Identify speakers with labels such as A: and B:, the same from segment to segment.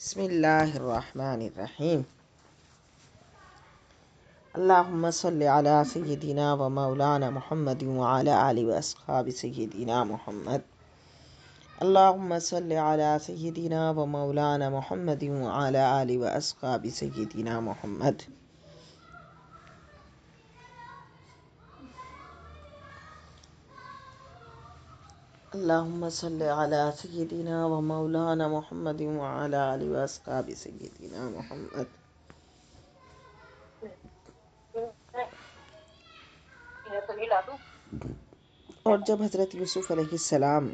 A: بسم اللہ الرحمن الرحیم۔ اللہم صلی علی سیدنا و مولانا محمد وعلی آلہ و اصحاب سیدنا محمد۔ اللہم صلی علی سیدنا و مولانا محمد وعلی آلہ و اصحاب سیدنا محمد۔ اللہم صلی علی سیدنا و مولانا محمد وعلی آلہ و اصحاب سیدنا محمد۔ اور جب حضرت یوسف علیہ السلام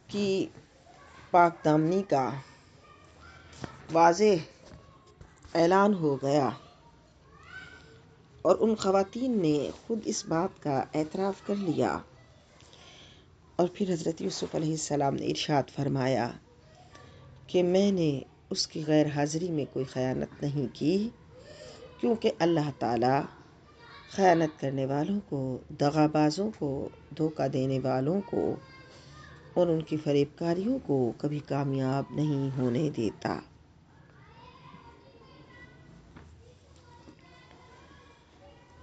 A: کی پاک دامنی کا واضح اعلان ہو گیا اور ان خواتین نے خود اس بات کا اعتراف کر لیا، اور پھر حضرت یوسف علیہ السلام نے ارشاد فرمایا کہ میں نے اس کی غیر حاضری میں کوئی خیانت نہیں کی، کیونکہ اللہ تعالیٰ خیانت کرنے والوں کو، دغا بازوں کو، دھوکہ دینے والوں کو اور ان کی فریب کاریوں کو کبھی کامیاب نہیں ہونے دیتا۔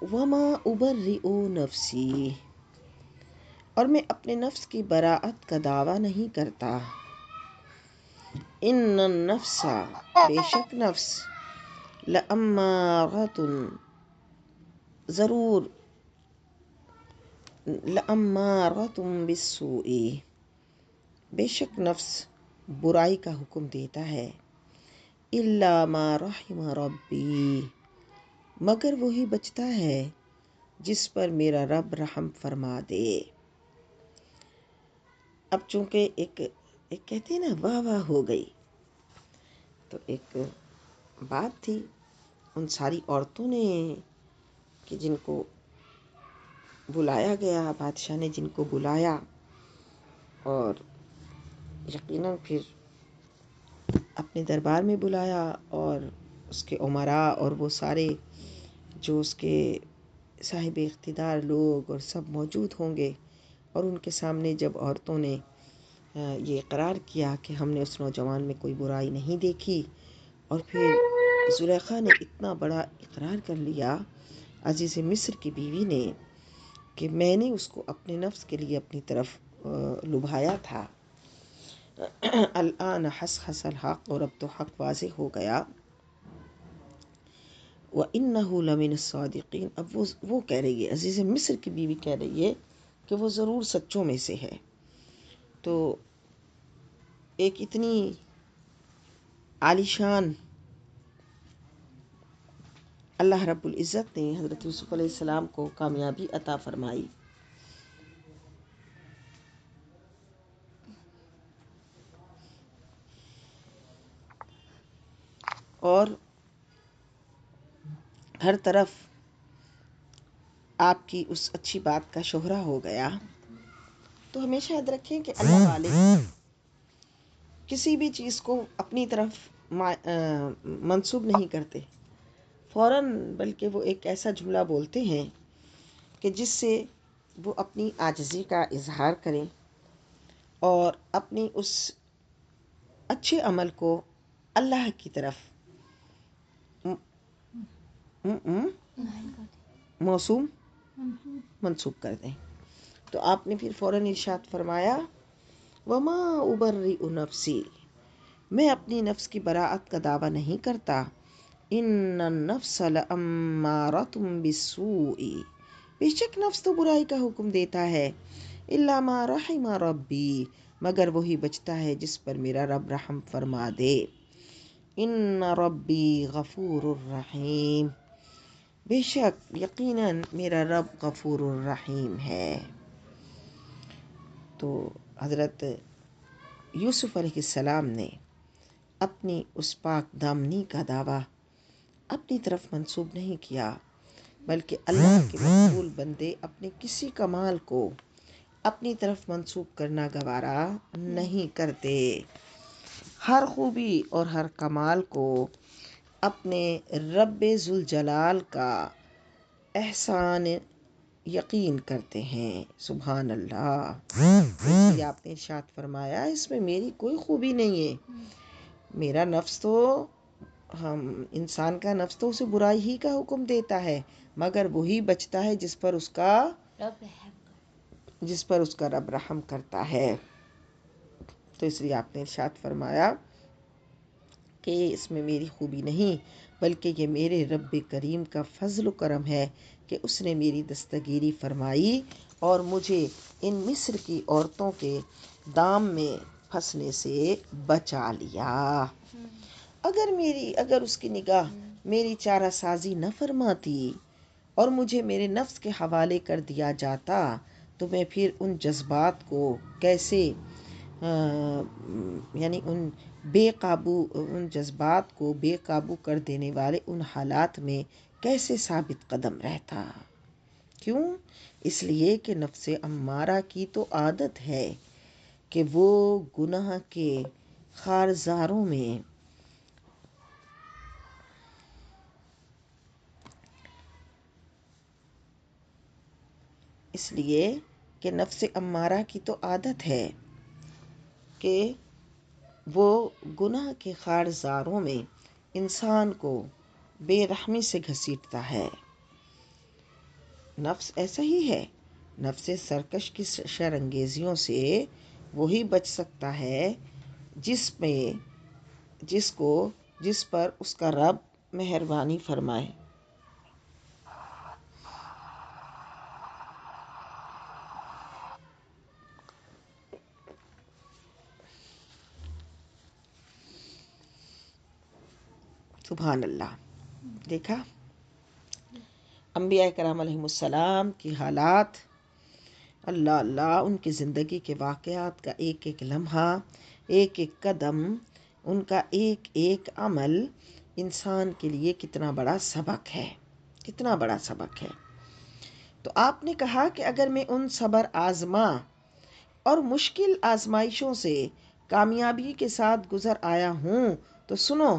A: وما ابرئ نفسی، اور میں اپنے نفس کی براءت کا دعویٰ نہیں کرتا۔ ان النفس، بے شک نفس، لامارۃ، ضرور لامارۃ بالسوء، بے شک نفس برائی کا حکم دیتا ہے، الا ما رحم ربی، مگر وہی بچتا ہے جس پر میرا رب رحم فرما دے۔ اب چونکہ ایک کہتے ہیں نا واہ واہ ہو گئی، تو ایک بات تھی ان ساری عورتوں نے کہ جن کو بلایا گیا، بادشاہ نے جن کو بلایا، اور یقیناً پھر اپنے دربار میں بلایا، اور اس کے امراء اور وہ سارے جو اس کے صاحب اقتدار لوگ اور سب موجود ہوں گے، اور ان کے سامنے جب عورتوں نے یہ اقرار کیا کہ ہم نے اس نوجوان میں کوئی برائی نہیں دیکھی، اور پھر زلیخا نے اتنا بڑا اقرار کر لیا، عزیز مصر کی بیوی نے، کہ میں نے اس کو اپنے نفس کے لیے اپنی طرف لبھایا تھا۔ الآن حصحص الحق، اور اب تو حق واضح ہو گیا۔ وَإِنَّهُ لَمِنَ الصَّادِقِينَ، اب وہ کہہ رہی ہے، عزیز مصر کی بیوی کہہ رہی ہے کہ وہ ضرور سچوں میں سے ہے۔ تو ایک اتنی عالیشان اللہ رب العزت نے حضرت یوسف علیہ السلام کو کامیابی عطا فرمائی، اور ہر طرف آپ کی اس اچھی بات کا شہرہ ہو گیا۔ تو ہمیشہ یاد رکھیں کہ اللہ والے کسی بھی چیز کو اپنی طرف منسوب نہیں کرتے فوراً، بلکہ وہ ایک ایسا جملہ بولتے ہیں کہ جس سے وہ اپنی عاجزی کا اظہار کریں اور اپنی اس اچھے عمل کو اللہ کی طرف موسوم منسوب کر دیں۔ تو آپ نے پھر فوراً ارشاد فرمایا، وما ابرئ نفسی، میں اپنی نفس کی براءت کا دعویٰ نہیں کرتا، ان النفس لامارۃ بالسوء، بے شک نفس تو برائی کا حکم دیتا ہے، الا ما رحم ربی، مگر وہی بچتا ہے جس پر میرا رب رحم فرما دے۔ ان ربی غفور الرحیم، بے شک یقیناً میرا رب غفور الرحیم ہے۔ تو حضرت یوسف علیہ السلام نے اپنی اس پاک دامنی کا دعویٰ اپنی طرف منسوب نہیں کیا، بلکہ اللہ کے مقبول بندے اپنے کسی کمال کو اپنی طرف منسوب کرنا گوارا نہیں کرتے۔ ہر خوبی اور ہر کمال کو اپنے رب ذوالجلال کا احسان یقین کرتے ہیں۔ سبحان اللہ۔ بلکہ آپ نے ارشاد فرمایا اس میں میری کوئی خوبی نہیں ہے، میرا نفس تو انسان کا نفس تو اسے برائی ہی کا حکم دیتا ہے، مگر وہی بچتا ہے جس پر اس کا رب رحم کرتا ہے۔ تو اس لیے آپ نے ارشاد فرمایا کہ اس میں میری خوبی نہیں، بلکہ یہ میرے رب کریم کا فضل و کرم ہے کہ اس نے میری دستگیری فرمائی اور مجھے ان مصر کی عورتوں کے دام میں پھنسنے سے بچا لیا۔ اگر اس کی نگاہ میری چارہ سازی نہ فرماتی اور مجھے میرے نفس کے حوالے کر دیا جاتا تو میں پھر ان جذبات کو کیسے یعنی ان جذبات کو بے قابو کر دینے والے ان حالات میں کیسے ثابت قدم رہتا۔ کیوں؟ اس لیے کہ نفس امارہ کی تو عادت ہے کہ وہ گناہ کے خارزاروں میں نفس امارہ کی تو عادت ہے کہ وہ گناہ کے خارزاروں میں انسان کو بے رحمی سے گھسیٹتا ہے۔ نفس ایسا ہی ہے، نفس سرکش کی شرانگیزیوں سے وہی بچ سکتا ہے جس پر اس کا رب مہربانی فرمائے۔ سبحان اللہ۔ دیکھا انبیاء کرام علیہم السلام کی حالات، اللہ اللہ، ان کی زندگی کے واقعات کا ایک ایک لمحہ، ایک ایک قدم، ان کا ایک ایک عمل انسان کے لیے کتنا بڑا سبق ہے، کتنا بڑا سبق ہے۔ تو آپ نے کہا کہ اگر میں ان صبر آزما اور مشکل آزمائشوں سے کامیابی کے ساتھ گزر آیا ہوں تو سنو،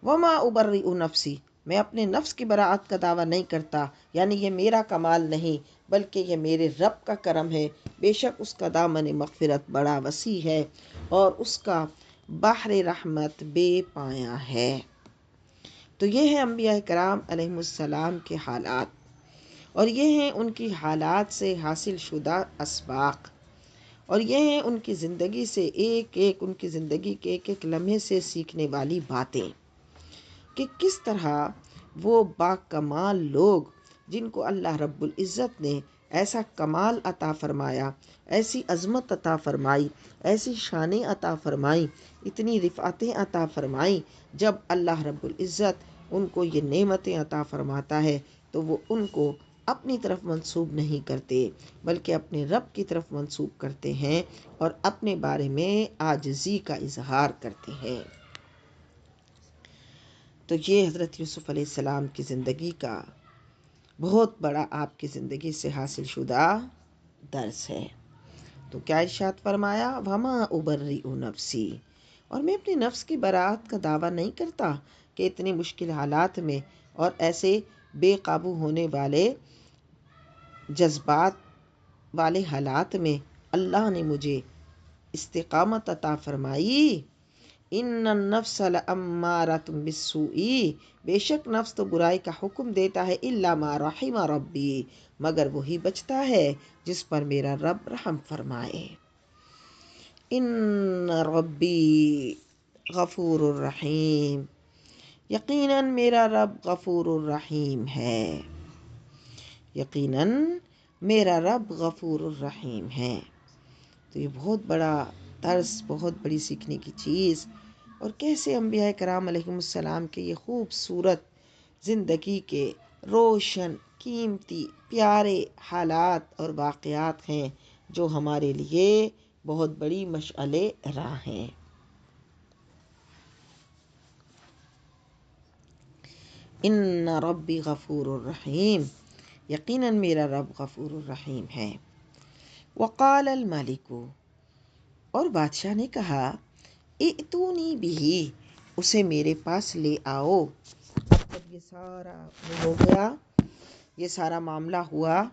A: وما ابرئ نفسی، میں اپنے نفس کی براءت کا دعویٰ نہیں کرتا، یعنی یہ میرا کمال نہیں بلکہ یہ میرے رب کا کرم ہے، بے شک اس کا دامن مغفرت بڑا وسیع ہے اور اس کا بحر رحمت بے پایاں ہے۔ تو یہ ہے انبیاء کرام علیہم السلام کے حالات، اور یہ ہیں ان کی حالات سے حاصل شدہ اسباق، اور یہ ہیں ان کی زندگی سے ان کی زندگی کے ایک ایک لمحے سے سیکھنے والی باتیں، کہ کس طرح وہ باکمال لوگ جن کو اللہ رب العزت نے ایسا کمال عطا فرمایا، ایسی عظمت عطا فرمائی، ایسی شانیں عطا فرمائی، اتنی رفعتیں عطا فرمائی، جب اللہ رب العزت ان کو یہ نعمتیں عطا فرماتا ہے تو وہ ان کو اپنی طرف منسوب نہیں کرتے بلکہ اپنے رب کی طرف منسوب کرتے ہیں اور اپنے بارے میں عاجزی کا اظہار کرتے ہیں۔ تو یہ حضرت یوسف علیہ السلام کی زندگی کا بہت بڑا آپ کی زندگی سے حاصل شدہ درس ہے۔ تو کیا ارشاد فرمایا؟ وما ابرئ نفسی، اور میں اپنے نفس کی براءت کا دعویٰ نہیں کرتا کہ اتنے مشکل حالات میں اور ایسے بے قابو ہونے والے جذبات والے حالات میں اللہ نے مجھے استقامت عطا فرمائی۔ ان النفس لامارۃ بالسوء، بے شک نفس تو برائی کا حکم دیتا ہے، الا ما رحم ربی، مگر وہی بچتا ہے جس پر میرا رب رحم فرمائے۔ ان ربی غفور الرحیم، یقیناً میرا رب غفور الرحیم ہے، یقیناً میرا رب غفور الرحیم ہے۔ تو یہ بہت بڑا درس، بہت بڑی سیکھنے کی چیز، اور کیسے انبیاء کرام علیہم السلام کے یہ خوبصورت زندگی کے روشن، قیمتی، پیارے حالات اور واقعات ہیں جو ہمارے لیے بہت بڑی مشعل راہ ہیں۔ ان ربی غفور الرحیم، یقیناً میرا رب غفور الرحیم ہے۔ وقال الملک، اور بادشاہ نے کہا، ائتونی بہ، اسے میرے پاس لے آؤ۔ جب یہ سارا ہو گیا، یہ سارا معاملہ ہوا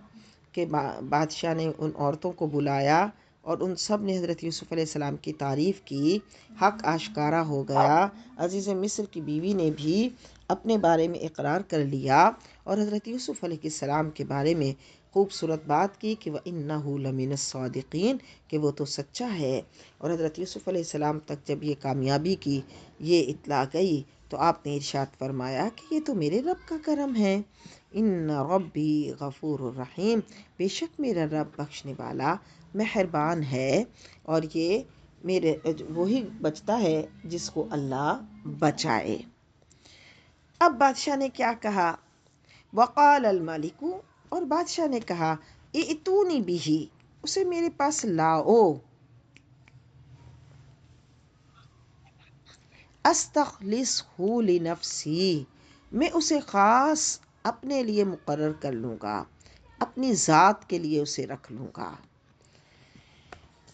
A: کہ بادشاہ نے ان عورتوں کو بلایا اور ان سب نے حضرت یوسف علیہ السلام کی تعریف کی، حق آشکارا ہو گیا۔ عزیز مصر کی بیوی نے بھی اپنے بارے میں اقرار کر لیا اور حضرت یوسف علیہ السلام کے بارے میں خوبصورت بات کی کہ وَإِنَّهُ لَمِنَ الصَّادِقِينَ، کہ وہ تو سچا ہے۔ اور حضرت یوسف علیہ السلام تک جب یہ کامیابی کی یہ اطلاع گئی تو آپ نے ارشاد فرمایا کہ یہ تو میرے رب کا کرم ہے۔ ان ربی غفور الرحیم، بے شک میرا رب بخشنے والا مہربان ہے، اور یہ میرے وہی بچتا ہے جس کو اللہ بچائے۔ اب بادشاہ نے کیا کہا؟ وقال الملک، اور بادشاہ نے کہا ائتونی بہ، اسے میرے پاس لاؤ، استخلصہ لنفسی، میں اسے خاص اپنے لیے مقرر کر لوں گا، اپنی ذات کے لیے اسے رکھ لوں گا۔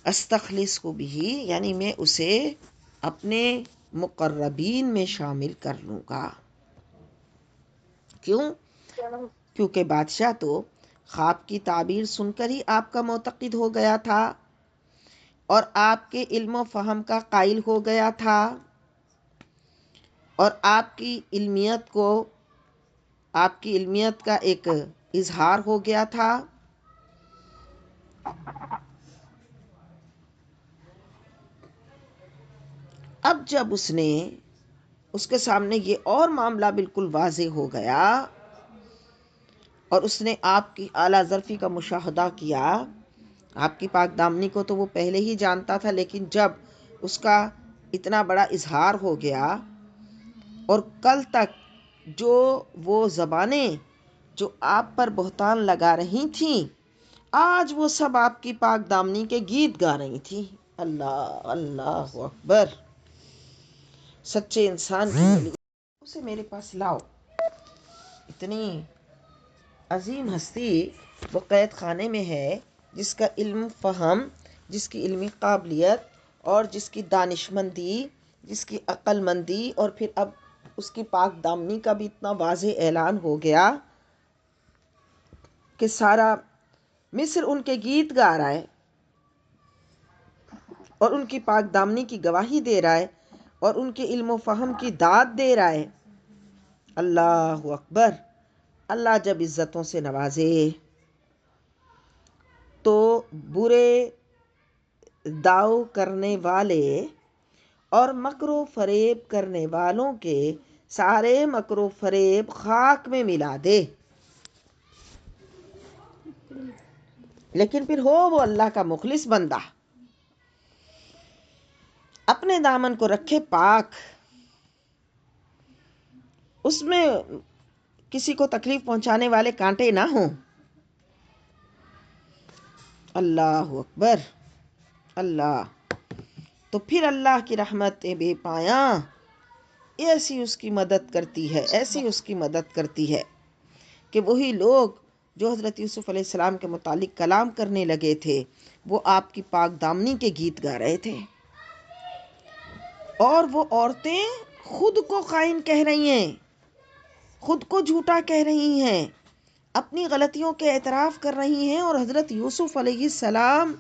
A: استخلصہ بہ یعنی میں اسے اپنے مقربین میں شامل کر لوں گا۔ کیوں؟ کیونکہ بادشاہ تو خواب کی تعبیر سن کر ہی آپ کا معتقد ہو گیا تھا اور آپ کے علم و فہم کا قائل ہو گیا تھا، اور آپ کی علمیت کا ایک اظہار ہو گیا تھا۔ اب جب اس کے سامنے یہ اور معاملہ بالکل واضح ہو گیا اور اس نے آپ کی اعلیٰ ظرفی کا مشاہدہ کیا، آپ کی پاک دامنی کو تو وہ پہلے ہی جانتا تھا، لیکن جب اس کا اتنا بڑا اظہار ہو گیا اور کل تک جو وہ زبانیں جو آپ پر بہتان لگا رہی تھیں، آج وہ سب آپ کی پاک دامنی کے گیت گا رہی تھیں۔ اللہ اللہ اکبر! سچے انسان کی ولی اسے میرے پاس لاؤ۔ اتنی عظیم ہستی وہ قید خانے میں ہے، جس کا علم فہم، جس کی علمی قابلیت اور جس کی دانشمندی، جس کی عقل مندی، اور پھر اب اس کی پاک دامنی کا بھی اتنا واضح اعلان ہو گیا کہ سارا مصر ان کے گیت گا رہا ہے اور ان کی پاک دامنی کی گواہی دے رہا ہے اور ان کے علم و فہم کی داد دے رہا ہے۔ اللہ اکبر! اللہ جب عزتوں سے نوازے تو برے داؤ کرنے والے اور مکر و فریب کرنے والوں کے سارے مکر و فریب خاک میں ملا دے، لیکن پھر ہو وہ اللہ کا مخلص بندہ، اپنے دامن کو رکھے پاک، اس میں کسی کو تکلیف پہنچانے والے کانٹے نہ ہوں۔ اللہ اکبر! اللہ تو پھر اللہ کی رحمت بے پایاں ایسی اس کی مدد کرتی ہے، ایسی اس کی مدد کرتی ہے کہ وہی لوگ جو حضرت یوسف علیہ السلام کے متعلق کلام کرنے لگے تھے، وہ آپ کی پاک دامنی کے گیت گا رہے تھے، اور وہ عورتیں خود کو خائن کہہ رہی ہیں، خود کو جھوٹا کہہ رہی ہیں، اپنی غلطیوں کے اعتراف کر رہی ہیں، اور حضرت یوسف علیہ السلام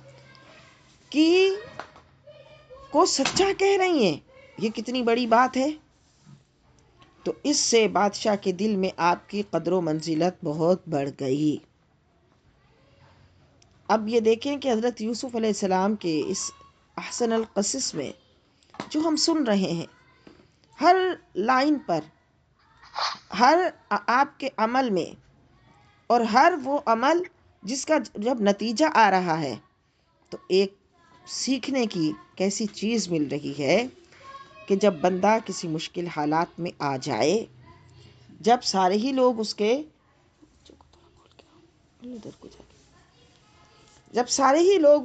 A: کو سچا کہہ رہی ہیں۔ یہ کتنی بڑی بات ہے! تو اس سے بادشاہ کے دل میں آپ کی قدر و منزلت بہت بڑھ گئی۔ اب یہ دیکھیں کہ حضرت یوسف علیہ السلام کے اس احسن القصص میں جو ہم سن رہے ہیں، ہر لائن پر، ہر آپ کے عمل میں، اور ہر وہ عمل جس کا جب نتیجہ آ رہا ہے تو ایک سیکھنے کی کیسی چیز مل رہی ہے کہ جب بندہ کسی مشکل حالات میں آ جائے، جب سارے ہی لوگ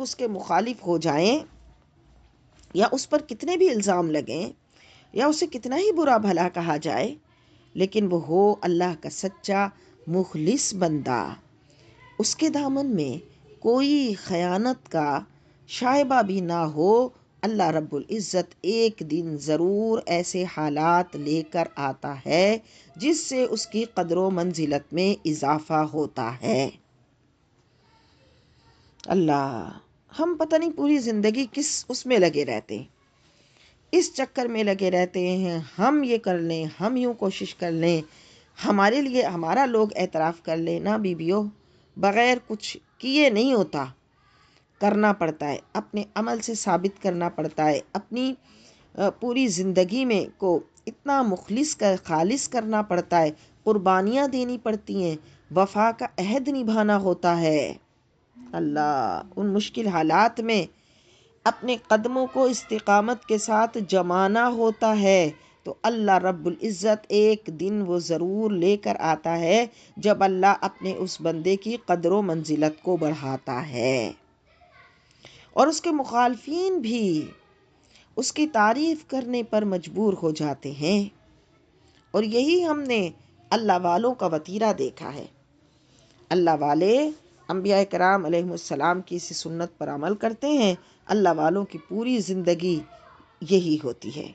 A: اس کے مخالف ہو جائیں، یا اس پر کتنے بھی الزام لگیں، یا اسے کتنا ہی برا بھلا کہا جائے، لیکن وہ ہو اللہ کا سچا مخلص بندہ، اس کے دامن میں کوئی خیانت کا شائبہ بھی نہ ہو، اللہ رب العزت ایک دن ضرور ایسے حالات لے کر آتا ہے جس سے اس کی قدر و منزلت میں اضافہ ہوتا ہے۔ اللہ، ہم پتہ نہیں پوری زندگی کس اس میں لگے رہتے ہیں، اس چکر میں لگے رہتے ہیں، ہم یہ کر لیں، ہم یوں کوشش کر لیں، ہمارے لیے ہمارا لوگ اعتراف کر لیں۔ نہ بیویوں، بغیر کچھ کیے نہیں ہوتا، کرنا پڑتا ہے، اپنے عمل سے ثابت کرنا پڑتا ہے، اپنی پوری زندگی میں کو اتنا خالص کرنا پڑتا ہے، قربانیاں دینی پڑتی ہیں، وفا کا عہد نبھانا ہوتا ہے۔ اللہ، ان مشکل حالات میں اپنے قدموں کو استقامت کے ساتھ جمانا ہوتا ہے، تو اللہ رب العزت ایک دن وہ ضرور لے کر آتا ہے جب اللہ اپنے اس بندے کی قدر و منزلت کو بڑھاتا ہے، اور اس کے مخالفین بھی اس کی تعریف کرنے پر مجبور ہو جاتے ہیں۔ اور یہی ہم نے اللہ والوں کا وتیرہ دیکھا ہے۔ اللہ والے انبیاء کرام علیہ السلام کی اسی سنت پر عمل کرتے ہیں۔ اللہ والوں کی پوری زندگی یہی ہوتی ہے،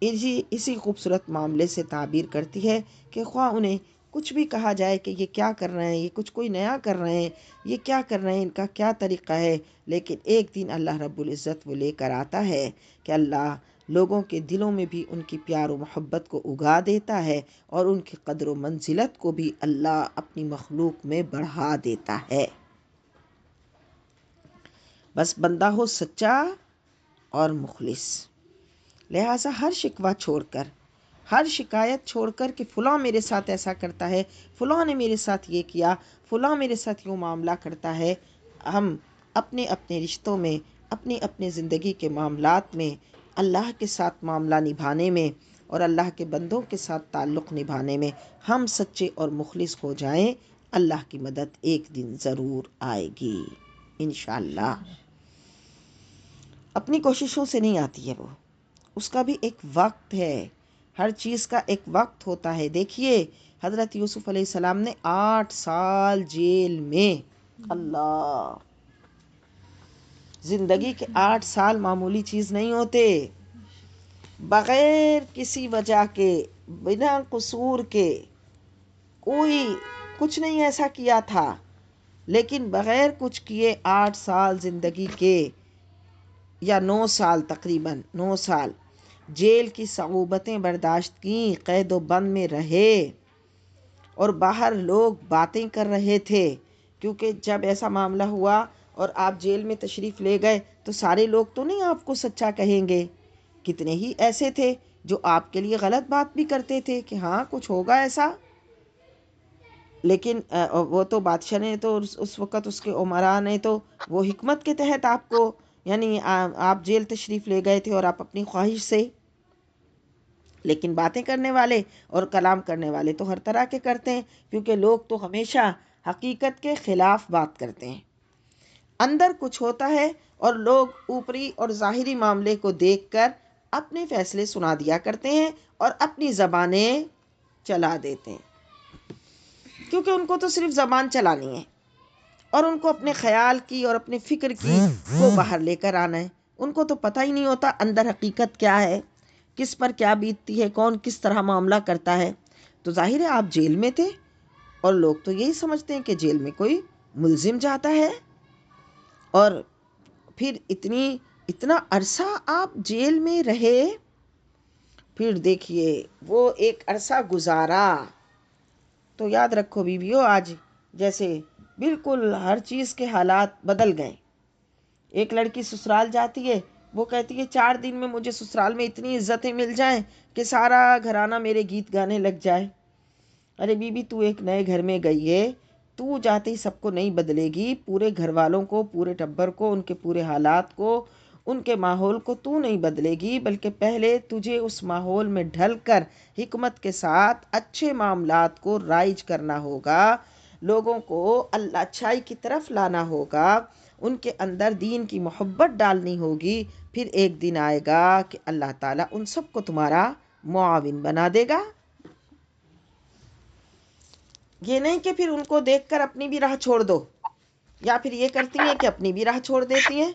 A: اسی خوبصورت معاملے سے تعبیر کرتی ہے کہ خواہ انہیں کچھ بھی کہا جائے کہ یہ کیا کر رہے ہیں، یہ کچھ کوئی نیا کر رہے ہیں، یہ کیا کر رہے ہیں، ان کا کیا طریقہ ہے، لیکن ایک دن اللہ رب العزت وہ لے کر آتا ہے کہ اللہ لوگوں کے دلوں میں بھی ان کی پیار و محبت کو اگا دیتا ہے، اور ان کی قدر و منزلت کو بھی اللہ اپنی مخلوق میں بڑھا دیتا ہے۔ بس بندہ ہو سچا اور مخلص، لہٰذا ہر شکوہ چھوڑ کر، ہر شکایت چھوڑ کر کہ فلاں میرے ساتھ ایسا کرتا ہے، فلاں نے میرے ساتھ یہ کیا، فلاں میرے ساتھ یوں معاملہ کرتا ہے، ہم اپنے اپنے رشتوں میں، اپنے زندگی کے معاملات میں، اللہ کے ساتھ معاملہ نبھانے میں اور اللہ کے بندوں کے ساتھ تعلق نبھانے میں ہم سچے اور مخلص ہو جائیں، اللہ کی مدد ایک دن ضرور آئے گی انشاءاللہ۔ اپنی کوششوں سے نہیں آتی ہے وہ، اس کا بھی ایک وقت ہے، ہر چیز کا ایک وقت ہوتا ہے۔ دیکھیے حضرت یوسف علیہ السلام نے 8 سال جیل میں، اللہ، زندگی کے 8 سال معمولی چیز نہیں ہوتے، بغیر کسی وجہ کے، بنا قصور کے، کوئی کچھ نہیں ایسا کیا تھا، لیکن بغیر کچھ کیے 8 سال زندگی کے، یا 9 سال، تقریباً 9 سال جیل کی صعوبتیں برداشت کیں، قید و بند میں رہے، اور باہر لوگ باتیں کر رہے تھے، کیونکہ جب ایسا معاملہ ہوا اور آپ جیل میں تشریف لے گئے تو سارے لوگ تو نہیں آپ کو سچا کہیں گے، کتنے ہی ایسے تھے جو آپ کے لیے غلط بات بھی کرتے تھے کہ ہاں کچھ ہوگا ایسا، لیکن وہ تو بادشاہ نے تو اس وقت اس کے امراء نے تو وہ حکمت کے تحت آپ کو، یعنی آپ جیل تشریف لے گئے تھے اور آپ اپنی خواہش سے، لیکن باتیں کرنے والے اور کلام کرنے والے تو ہر طرح کے کرتے ہیں، کیونکہ لوگ تو ہمیشہ حقیقت کے خلاف بات کرتے ہیں، اندر کچھ ہوتا ہے اور لوگ اوپری اور ظاہری معاملے کو دیکھ کر اپنے فیصلے سنا دیا کرتے ہیں اور اپنی زبانیں چلا دیتے ہیں، کیونکہ ان کو تو صرف زبان چلانی ہے، اور ان کو اپنے خیال کی اور اپنے فکر کی کو باہر لے کر آنا ہے، ان کو تو پتہ ہی نہیں ہوتا اندر حقیقت کیا ہے، کس پر کیا بیتتی ہے، کون کس طرح معاملہ کرتا ہے۔ تو ظاہر ہے آپ جیل میں تھے، اور لوگ تو یہی سمجھتے ہیں کہ جیل میں کوئی ملزم جاتا ہے، اور پھر اتنا عرصہ آپ جیل میں رہے، پھر دیکھیے وہ ایک عرصہ گزارا، تو یاد رکھو بیویو، آج جیسے بالکل ہر چیز کے حالات بدل گئے۔ ایک لڑکی سسرال جاتی ہے، وہ کہتی ہے 4 دن میں مجھے سسرال میں اتنی عزتیں مل جائیں کہ سارا گھرانہ میرے گیت گانے لگ جائے۔ ارے بی بی، تو ایک نئے گھر میں گئی ہے، تو جاتے ہی سب کو نہیں بدلے گی، پورے گھر والوں کو، پورے ٹبر کو، ان کے پورے حالات کو، ان کے ماحول کو تو نہیں بدلے گی، بلکہ پہلے تجھے اس ماحول میں ڈھل کر حکمت کے ساتھ اچھے معاملات کو رائج کرنا ہوگا، لوگوں کو اللہ اچھائی کی طرف لانا ہوگا، ان کے اندر دین کی محبت ڈالنی ہوگی، پھر ایک دن آئے گا کہ اللہ تعالیٰ ان سب کو تمہارا معاون بنا دے گا۔ یہ نہیں کہ پھر ان کو دیکھ کر اپنی بھی راہ چھوڑ دو، یا پھر یہ کرتی ہیں کہ اپنی بھی راہ چھوڑ دیتی ہیں،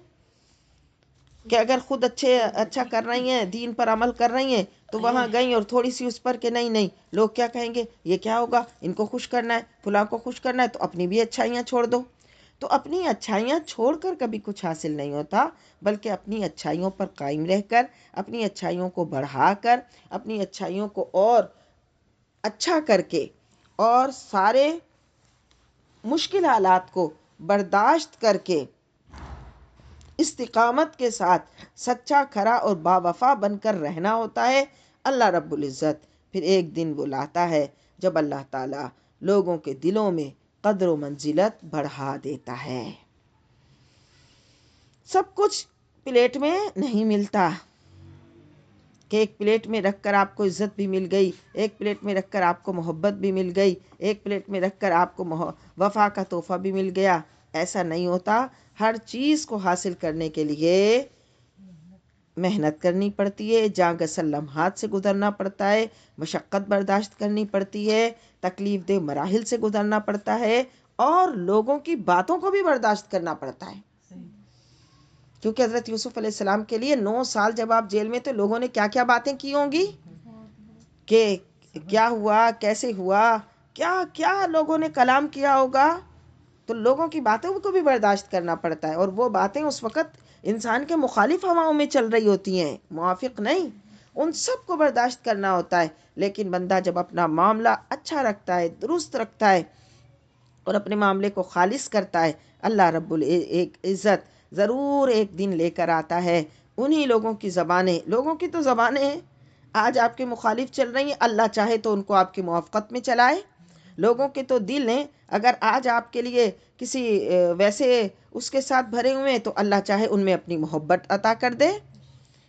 A: کہ اگر خود اچھا کر رہی ہیں، دین پر عمل کر رہی ہیں، تو وہاں گئیں اور تھوڑی سی اس پر کہ نہیں لوگ کیا کہیں گے، یہ کیا ہوگا، ان کو خوش کرنا ہے، فلاں کو خوش کرنا ہے، تو اپنی بھی اچھائیاں چھوڑ دو۔ تو اپنی اچھائیاں چھوڑ کر کبھی کچھ حاصل نہیں ہوتا، بلکہ اپنی اچھائیوں پر قائم رہ کر، اپنی اچھائیوں کو بڑھا کر، اپنی اچھائیوں کو اور اچھا کر کے، اور سارے مشکل حالات کو برداشت کر کے استقامت کے ساتھ سچا، کھرا اور باوفا بن کر رہنا ہوتا ہے۔ اللہ رب العزت پھر ایک دن بلاتا ہے جب اللہ تعالی لوگوں کے دلوں میں قدر و منزلت بڑھا دیتا ہے۔ سب کچھ پلیٹ میں نہیں ملتا کہ ایک پلیٹ میں رکھ کر آپ کو عزت بھی مل گئی، ایک پلیٹ میں رکھ کر آپ کو محبت بھی مل گئی، ایک پلیٹ میں رکھ کر آپ کو وفا کا تحفہ بھی مل گیا۔ ایسا نہیں ہوتا۔ ہر چیز کو حاصل کرنے کے لیے محنت کرنی پڑتی ہے، جاں گسل لمحات سے گزرنا پڑتا ہے، مشقت برداشت کرنی پڑتی ہے، تکلیف دہ مراحل سے گزرنا پڑتا ہے، اور لوگوں کی باتوں کو بھی برداشت کرنا پڑتا ہے۔ کیونکہ حضرت یوسف علیہ السلام کے لیے 9 سال جب آپ جیل میں تھے، لوگوں نے کیا کیا باتیں کی ہوں گی کہ کیا ہوا، کیسے ہوا، کیا کیا لوگوں نے کلام کیا ہوگا۔ تو لوگوں کی باتوں کو بھی برداشت کرنا پڑتا ہے، اور وہ باتیں اس وقت انسان کے مخالف ہواؤں میں چل رہی ہوتی ہیں، موافق نہیں، ان سب کو برداشت کرنا ہوتا ہے۔ لیکن بندہ جب اپنا معاملہ اچھا رکھتا ہے، درست رکھتا ہے، اور اپنے معاملے کو خالص کرتا ہے، اللہ رب العزت ضرور ایک دن لے کر آتا ہے انہی لوگوں کی زبانیں، لوگوں کی تو زبانیں آج آپ کے مخالف چل رہی ہیں، اللہ چاہے تو ان کو آپ کی موافقت میں چلائے۔ لوگوں کے تو دل ہیں اگر آج آپ کے لیے کسی ویسے اس کے ساتھ بھرے ہوئے ہیں، تو اللہ چاہے ان میں اپنی محبت عطا کر دے۔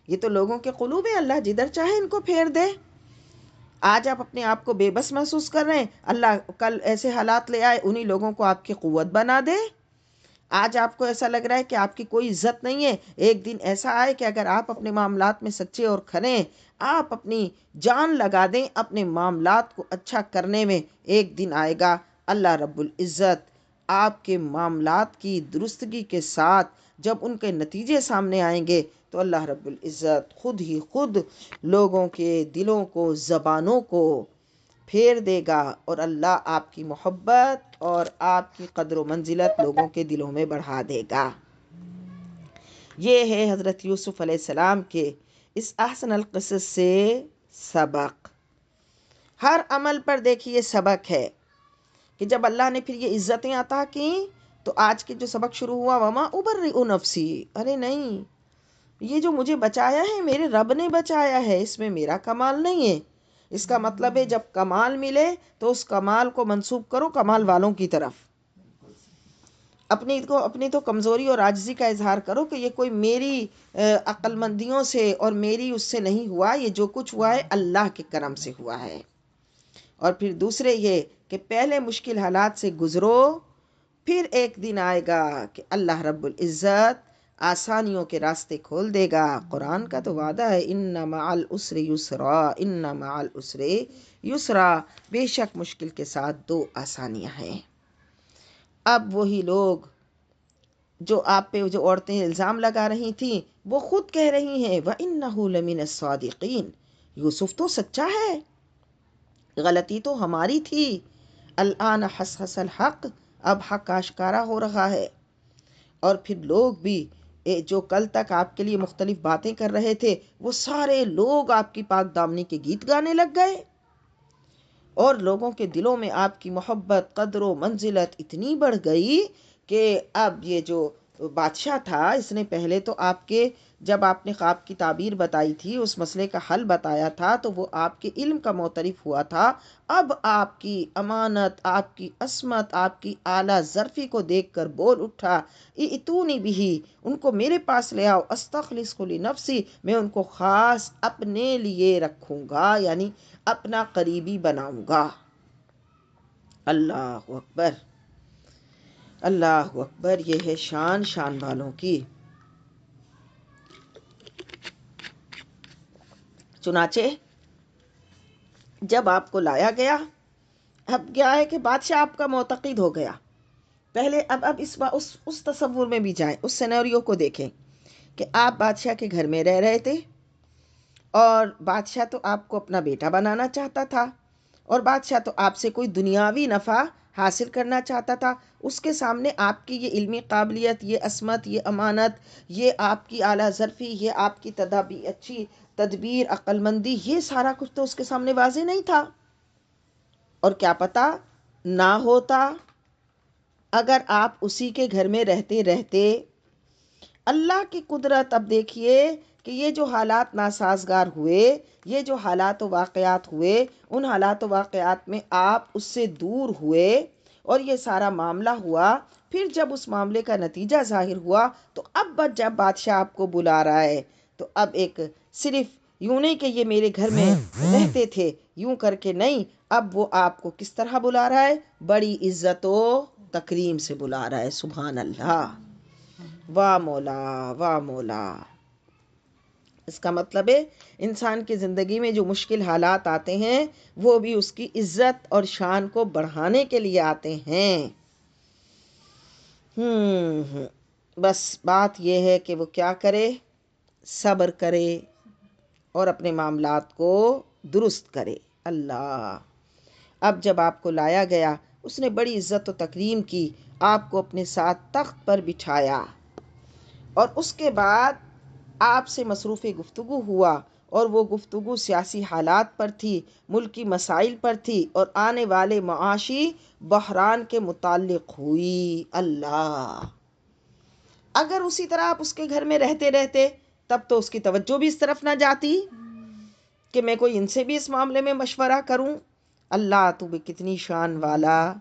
A: یہ تو لوگوں کے قلوب ہیں، اللہ جدھر چاہے ان کو پھیر دے۔ آج آپ اپنے آپ کو بے بس محسوس کر رہے ہیں، اللہ کل ایسے حالات لے آئے، انہی لوگوں کو آپ کی قوت بنا دے۔ آج آپ کو ایسا لگ رہا ہے کہ آپ کی کوئی عزت نہیں ہے، ایک دن ایسا آئے کہ اگر آپ اپنے معاملات میں سچے اور کھرے ہیں، آپ اپنی جان لگا دیں اپنے معاملات کو اچھا کرنے میں، ایک دن آئے گا اللہ رب العزت آپ کے معاملات کی درستگی کے ساتھ جب ان کے نتیجے سامنے آئیں گے، تو اللہ رب العزت خود ہی خود لوگوں کے دلوں کو، زبانوں کو پھیر دے گا، اور اللہ آپ کی محبت اور آپ کی قدر و منزلت لوگوں کے دلوں میں بڑھا دے گا۔ یہ ہے حضرت یوسف علیہ السلام کے اس احسن القصص سے سبق۔ ہر عمل پر دیکھیے سبق ہے کہ جب اللہ نے پھر یہ عزتیں عطا کی، تو آج کے جو سبق شروع ہوا، وما ابرئ نفسی، ارے نہیں، یہ جو مجھے بچایا ہے میرے رب نے بچایا ہے، اس میں میرا کمال نہیں ہے۔ اس کا مطلب ہے جب کمال ملے تو اس کمال کو منسوب کرو کمال والوں کی طرف، اپنی تو کمزوری اور عاجزی کا اظہار کرو کہ یہ کوئی میری عقل مندیوں سے اور میری اس سے نہیں ہوا، یہ جو کچھ ہوا ہے اللہ کے کرم سے ہوا ہے۔ اور پھر دوسرے یہ کہ پہلے مشکل حالات سے گزرو، پھر ایک دن آئے گا کہ اللہ رب العزت آسانیوں کے راستے کھول دے گا۔ قرآن کا تو وعدہ ہے، ان مع العسر یسرا، ان مع العسر یسرا، بے شک مشکل کے ساتھ 2 آسانیاں ہیں۔ اب وہی لوگ جو آپ پہ جو عورتیں الزام لگا رہی تھیں، وہ خود کہہ رہی ہیں وَإِنَّهُ لَمِنَ الصَّادِقِينَ، یوسف تو سچا ہے، غلطی تو ہماری تھی، الآن حصحص الحق، اب حق آشکارا ہو رہا ہے۔ اور پھر لوگ بھی جو کل تک آپ کے لیے مختلف باتیں کر رہے تھے، وہ سارے لوگ آپ کی پاک دامنی کے گیت گانے لگ گئے، اور لوگوں کے دلوں میں آپ کی محبت، قدر و منزلت اتنی بڑھ گئی کہ اب یہ جو بادشاہ تھا، اس نے پہلے تو آپ کے جب آپ نے خواب کی تعبیر بتائی تھی، اس مسئلے کا حل بتایا تھا، تو وہ آپ کے علم کا معترف ہوا تھا۔ اب آپ کی امانت، آپ کی عصمت، آپ کی اعلیٰ ظرفی کو دیکھ کر بول اٹھا، ائتونی بہ، ان کو میرے پاس لے آؤ، استخلصہ لنفسی، میں ان کو خاص اپنے لیے رکھوں گا، یعنی اپنا قریبی بناؤں گا۔ اللہ اکبر، اللہ اکبر، یہ ہے شان والوں کی۔ چنانچہ جب آپ کو لایا گیا، اب کیا ہے کہ بادشاہ آپ کا معتقد ہو گیا۔ پہلے اب اس تصور میں بھی جائیں، اس سینیریو کو دیکھیں کہ آپ بادشاہ کے گھر میں رہ رہے تھے، اور بادشاہ تو آپ کو اپنا بیٹا بنانا چاہتا تھا، اور بادشاہ تو آپ سے کوئی دنیاوی نفع حاصل کرنا چاہتا تھا، اس کے سامنے آپ کی یہ علمی قابلیت، یہ عصمت، یہ امانت، یہ آپ کی اعلیٰ ظرفی، یہ آپ کی اچھی تدبیر، عقل مندی، یہ سارا کچھ تو اس کے سامنے واضح نہیں تھا۔ اور کیا پتا نہ ہوتا اگر آپ اسی کے گھر میں رہتے رہتے۔ اللہ کی قدرت، اب دیکھیے کہ یہ جو حالات ناسازگار ہوئے، یہ جو حالات و واقعات ہوئے، ان حالات و واقعات میں آپ اس سے دور ہوئے اور یہ سارا معاملہ ہوا۔ پھر جب اس معاملے کا نتیجہ ظاہر ہوا تو اب جب بادشاہ آپ کو بلا رہا ہے تو اب ایک صرف یوں نہیں کہ یہ میرے گھر میں رہتے تھے یوں کر کے نہیں، اب وہ آپ کو کس طرح بلا رہا ہے؟ بڑی عزت و تکریم سے بلا رہا ہے۔ سبحان اللہ، واہ مولا، واہ مولا۔ اس کا مطلب ہے انسان کی زندگی میں جو مشکل حالات آتے ہیں وہ بھی اس کی عزت اور شان کو بڑھانے کے لیے آتے ہیں۔ بس بات یہ ہے کہ وہ کیا کرے؟ صبر کرے اور اپنے معاملات کو درست کرے۔ اللہ، اب جب آپ کو لایا گیا، اس نے بڑی عزت و تکریم کی، آپ کو اپنے ساتھ تخت پر بٹھایا اور اس کے بعد آپ سے مصروف گفتگو ہوا، اور وہ گفتگو سیاسی حالات پر تھی، ملکی مسائل پر تھی اور آنے والے معاشی بحران کے متعلق ہوئی۔ اللہ، اگر اسی طرح آپ اس کے گھر میں رہتے رہتے تب تو اس کی توجہ بھی اس طرف نہ جاتی کہ میں کوئی ان سے بھی اس معاملے میں مشورہ کروں۔ اللہ تو بھی کتنی شان والا،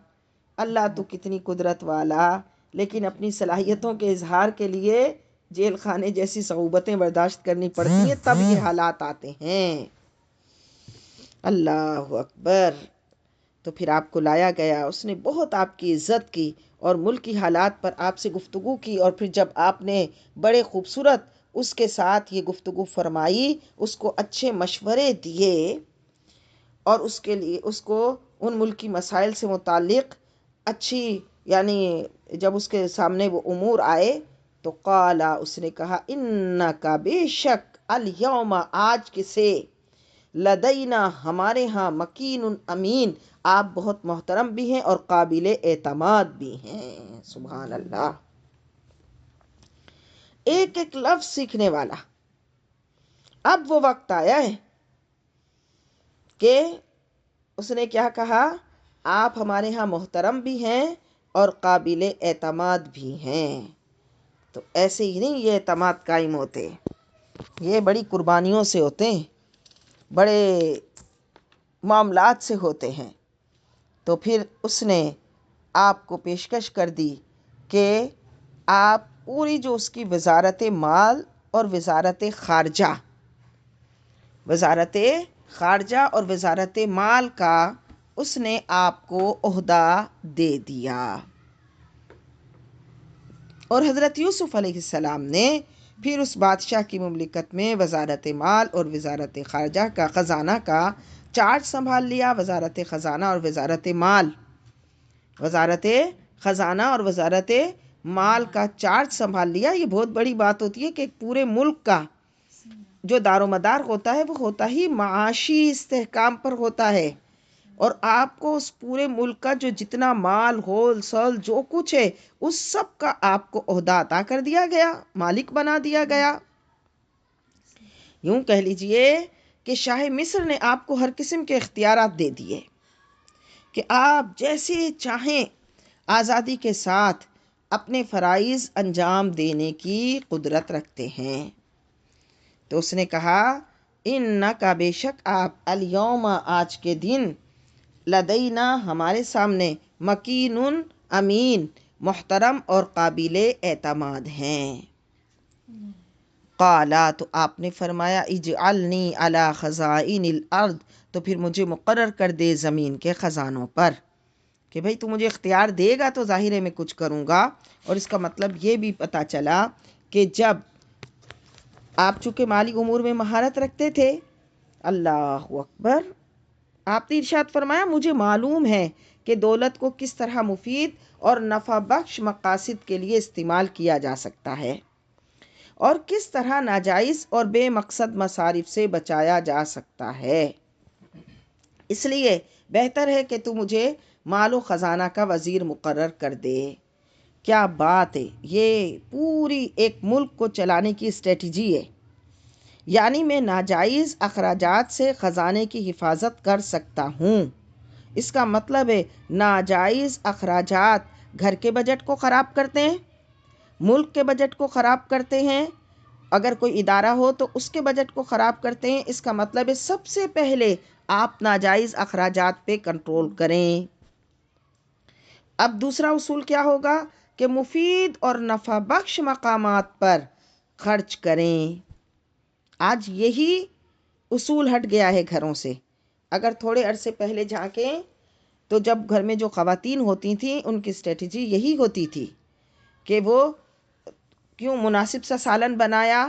A: اللہ تو کتنی قدرت والا، لیکن اپنی صلاحیتوں کے اظہار کے لیے جیل خانے جیسی صعوبتیں برداشت کرنی پڑتی ہیں، تب یہ حالات آتے ہیں۔ اللہ اکبر۔ تو پھر آپ کو لایا گیا، اس نے بہت آپ کی عزت کی اور ملکی حالات پر آپ سے گفتگو کی، اور پھر جب آپ نے بڑے خوبصورت اس کے ساتھ یہ گفتگو فرمائی، اس کو اچھے مشورے دیے اور اس کے لیے اس کو ان ملکی مسائل سے متعلق اچھی، یعنی جب اس کے سامنے وہ امور آئے تو قالا، اس نے کہا، انکا، بے شک، الیوم، آج کے سے، لدینا، ہمارے ہاں، مکین امین، آپ بہت محترم بھی ہیں اور قابل اعتماد بھی ہیں۔ سبحان اللہ، ایک ایک لفظ سیکھنے والا۔ اب وہ وقت آیا ہے کہ اس نے کیا کہا؟ آپ ہمارے ہاں محترم بھی ہیں اور قابل اعتماد بھی ہیں۔ تو ایسے ہی نہیں یہ اعتماد قائم ہوتے، یہ بڑی قربانیوں سے ہوتے ہیں، بڑے معاملات سے ہوتے ہیں۔ تو پھر اس نے آپ کو پیشکش کر دی کہ آپ پوری جو اس کی وزارت مال اور وزارت خارجہ اور وزارت مال کا اس نے آپ کو عہدہ دے دیا، اور حضرت یوسف علیہ السلام نے پھر اس بادشاہ کی مملکت میں وزارت مال اور وزارت خارجہ کا، خزانہ کا چارج سنبھال لیا۔ وزارت خزانہ اور وزارت مال، وزارت خزانہ اور وزارت مال کا چارج سنبھال لیا۔ یہ بہت بڑی بات ہوتی ہے کہ پورے ملک کا جو دار و مدار ہوتا ہے وہ ہوتا ہی معاشی استحکام پر ہوتا ہے، اور آپ کو اس پورے ملک کا جو جتنا مال، ہول سول، جو کچھ ہے، اس سب کا آپ کو عہدہ عطا کر دیا گیا، مالک بنا دیا گیا۔ یوں کہہ لیجئے کہ شاہ مصر نے آپ کو ہر قسم کے اختیارات دے دیے کہ آپ جیسے چاہیں آزادی کے ساتھ اپنے فرائض انجام دینے کی قدرت رکھتے ہیں۔ تو اس نے کہا، انکا، بے شک آپ، الیوم، آج کے دن، لدینا، ہمارے سامنے، مکین امین، محترم اور قابل اعتماد ہیں۔ قالا، تو آپ نے فرمایا، اجعلنی علی خزائن الارض، تو پھر مجھے مقرر کر دے زمین کے خزانوں پر، کہ بھئی تو مجھے اختیار دے گا تو ظاہر ہے میں کچھ کروں گا۔ اور اس کا مطلب یہ بھی پتہ چلا کہ جب آپ چونکہ مالی امور میں مہارت رکھتے تھے، اللہ اکبر، آپ نے ارشاد فرمایا، مجھے معلوم ہے کہ دولت کو کس طرح مفید اور نفع بخش مقاصد کے لیے استعمال کیا جا سکتا ہے، اور کس طرح ناجائز اور بے مقصد مصارف سے بچایا جا سکتا ہے۔ اس لیے بہتر ہے کہ تو مجھے مال و خزانہ کا وزیر مقرر کر دے۔ کیا بات ہے! یہ پوری ایک ملک کو چلانے کی اسٹریٹجی ہے۔ یعنی میں ناجائز اخراجات سے خزانے کی حفاظت کر سکتا ہوں۔ اس کا مطلب ہے ناجائز اخراجات گھر کے بجٹ کو خراب کرتے ہیں، ملک کے بجٹ کو خراب کرتے ہیں، اگر کوئی ادارہ ہو تو اس کے بجٹ کو خراب کرتے ہیں۔ اس کا مطلب ہے سب سے پہلے آپ ناجائز اخراجات پہ کنٹرول کریں۔ اب دوسرا اصول کیا ہوگا کہ مفید اور نفع بخش مقامات پر خرچ کریں۔ آج یہی اصول ہٹ گیا ہے گھروں سے۔ اگر تھوڑے عرصے پہلے جھانکیں تو جب گھر میں جو خواتین ہوتی تھیں ان کی اسٹریٹجی یہی ہوتی تھی کہ وہ کیوں مناسب سا سالن بنایا،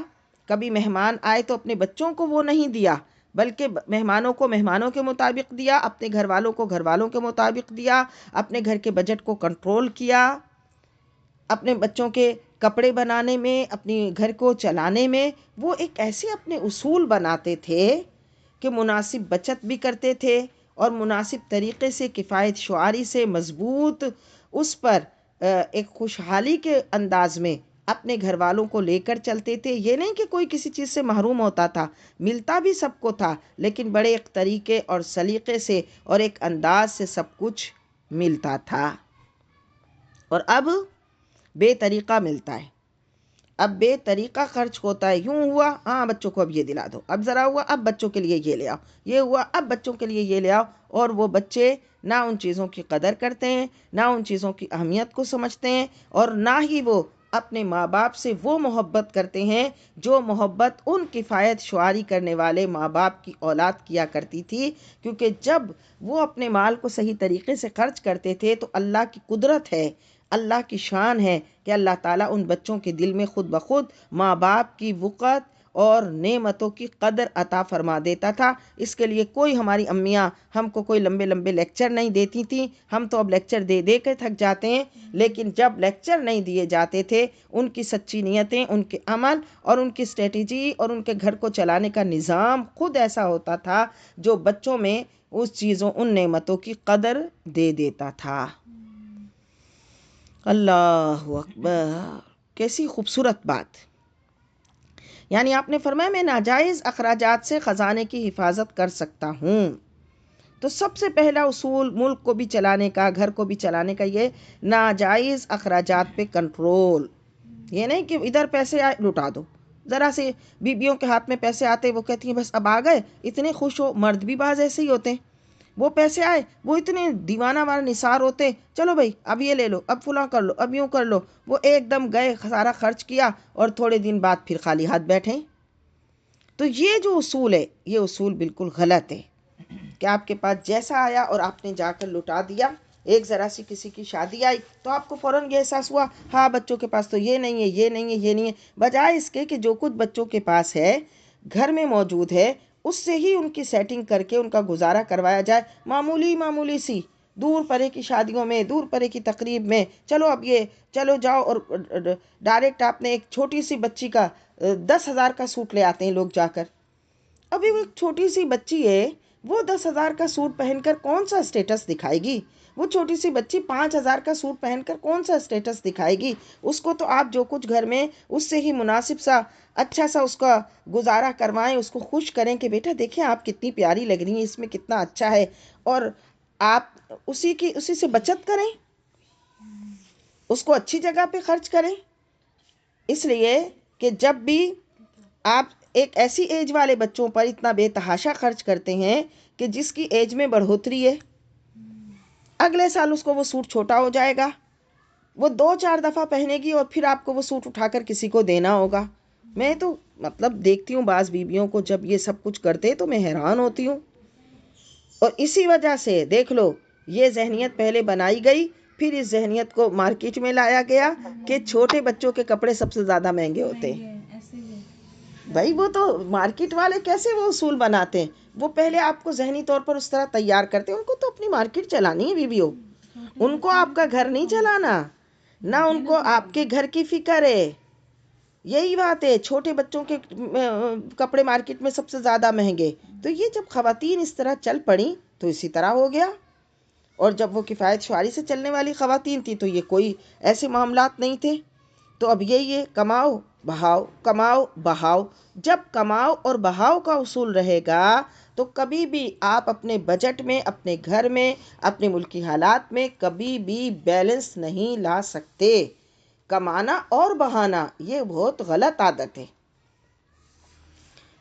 A: کبھی مہمان آئے تو اپنے بچوں کو وہ نہیں دیا بلکہ مہمانوں کو مہمانوں کے مطابق دیا، اپنے گھر والوں کو گھر والوں کے مطابق دیا، اپنے گھر کے بجٹ کو کنٹرول کیا، اپنے بچوں کے کپڑے بنانے میں، اپنے گھر کو چلانے میں وہ ایک ایسے اپنے اصول بناتے تھے کہ مناسب بچت بھی کرتے تھے اور مناسب طریقے سے کفایت شعاری سے مضبوط اس پر ایک خوشحالی کے انداز میں اپنے گھر والوں کو لے کر چلتے تھے۔ یہ نہیں کہ کوئی کسی چیز سے محروم ہوتا تھا، ملتا بھی سب کو تھا، لیکن بڑے ایک طریقے اور سلیقے سے اور ایک انداز سے سب کچھ ملتا تھا۔ اور اب بے طریقہ ملتا ہے، اب بے طریقہ خرچ ہوتا ہے۔ یوں ہوا ہاں بچوں کو اب یہ دلا دو، اب ذرا ہوا اب بچوں کے لیے یہ لے آؤ، یہ ہوا اب بچوں کے لیے یہ لے آؤ، اور وہ بچے نہ ان چیزوں کی قدر کرتے ہیں، نہ ان چیزوں کی اہمیت کو سمجھتے ہیں، اور نہ ہی وہ اپنے ماں باپ سے وہ محبت کرتے ہیں جو محبت ان کفایت شعاری کرنے والے ماں باپ کی اولاد کیا کرتی تھی۔ کیونکہ جب وہ اپنے مال کو صحیح طریقے سے خرچ کرتے تھے تو اللہ کی قدرت ہے، اللہ کی شان ہے کہ اللہ تعالیٰ ان بچوں کے دل میں خود بخود ماں باپ کی وقت اور نعمتوں کی قدر عطا فرما دیتا تھا۔ اس کے لیے کوئی ہماری امیاں ہم کو کوئی لمبے لمبے لیکچر نہیں دیتی تھیں، ہم تو اب لیکچر دے دے کے تھک جاتے ہیں، لیکن جب لیکچر نہیں دیے جاتے تھے ان کی سچی نیتیں، ان کے عمل اور ان کی اسٹریٹجی اور ان کے گھر کو چلانے کا نظام خود ایسا ہوتا تھا جو بچوں میں اس چیزوں ان نعمتوں کی قدر دے دیتا تھا۔ اللہ اکبر! کیسی خوبصورت بات! یعنی آپ نے فرمایا میں ناجائز اخراجات سے خزانے کی حفاظت کر سکتا ہوں۔ تو سب سے پہلا اصول ملک کو بھی چلانے کا، گھر کو بھی چلانے کا، یہ ناجائز اخراجات پہ کنٹرول۔ یہ نہیں کہ ادھر پیسے آئے لٹا دو۔ ذرا سے بیویوں کے ہاتھ میں پیسے آتے وہ کہتی ہیں بس اب آ گئے، اتنے خوش ہو۔ مرد بھی بعض ایسے ہی ہوتے ہیں، وہ پیسے آئے وہ اتنے دیوانہ وار نثار ہوتے، چلو بھائی اب یہ لے لو، اب فلاں کر لو، اب یوں کر لو۔ وہ ایک دم گئے، سارا خرچ کیا اور تھوڑے دن بعد پھر خالی ہاتھ بیٹھے۔ تو یہ جو اصول ہے یہ اصول بالکل غلط ہے کہ آپ کے پاس جیسا آیا اور آپ نے جا کر لٹا دیا۔ ایک ذرا سی کسی کی شادی آئی تو آپ کو فوراً یہ احساس ہوا ہاں بچوں کے پاس تو یہ نہیں ہے، یہ نہیں ہے، یہ نہیں ہے، بجائے اس کے کہ جو کچھ بچوں کے پاس ہے گھر میں موجود ہے اس سے ہی ان کی سیٹنگ کر کے ان کا گزارا کروایا جائے۔ معمولی سی دور پرے کی شادیوں میں، دور پرے کی تقریب میں چلو اب یہ چلو جاؤ، اور ڈائریکٹ آپ نے ایک چھوٹی سی بچی کا 10,000 کا سوٹ لے آتے ہیں لوگ جا کر۔ ابھی وہ ایک چھوٹی سی بچی ہے، وہ 10,000 کا سوٹ پہن کر کون سا اسٹیٹس دکھائے گی؟ وہ چھوٹی سی بچی 5,000 کا سوٹ پہن کر کون سا اسٹیٹس دکھائے گی؟ اس کو تو آپ جو کچھ گھر میں اس سے ہی مناسب سا اچھا سا اس کا گزارا کروائیں، اس کو خوش کریں کہ بیٹا دیکھیں آپ کتنی پیاری لگ رہی ہیں، اس میں کتنا اچھا ہے، اور آپ اسی سے بچت کریں، اس کو اچھی جگہ پہ خرچ کریں۔ اس لیے کہ جب بھی آپ ایک ایسی ایج والے بچوں پر اتنا بے تحاشا خرچ کرتے ہیں کہ جس کی ایج میں بڑھوتری ہے، اگلے سال اس کو وہ سوٹ چھوٹا ہو جائے گا، وہ 2-4 دفعہ پہنے گی اور پھر آپ کو وہ سوٹ اٹھا کر کسی کو دینا ہوگا۔ میں تو دیکھتی ہوں بعض بیویوں کو جب یہ سب کچھ کرتے تو میں حیران ہوتی ہوں۔ اور اسی وجہ سے دیکھ لو یہ ذہنیت پہلے بنائی گئی، پھر اس ذہنیت کو مارکیٹ میں لایا گیا کہ چھوٹے بچوں کے کپڑے سب سے زیادہ مہنگے ہوتے ہیں۔ بھائی وہ تو مارکیٹ والے کیسے وہ اصول بناتے ہیں، وہ پہلے آپ کو ذہنی طور پر اس طرح تیار کرتے ہیں۔ ان کو تو اپنی مارکیٹ چلانی ہے بیویوں، ان کو آپ کا گھر نہیں چلانا، نہ ان کو آپ کے گھر کی فکر ہے۔ یہی بات ہے، چھوٹے بچوں کے کپڑے مارکیٹ میں سب سے زیادہ مہنگے۔ تو یہ جب خواتین اس طرح چل پڑیں تو اسی طرح ہو گیا۔ اور جب وہ کفایت شعاری سے چلنے والی خواتین تھیں تو یہ کوئی ایسے معاملات نہیں تھے. تو اب یہ کماؤ بہاؤ کماؤ بہاؤ. جب کماؤ اور بہاؤ کا اصول رہے گا تو کبھی بھی آپ اپنے بجٹ میں، اپنے گھر میں، اپنے ملکی حالات میں کبھی بھی بیلنس نہیں لا سکتے. کمانا اور بہانا یہ بہت غلط عادت ہے.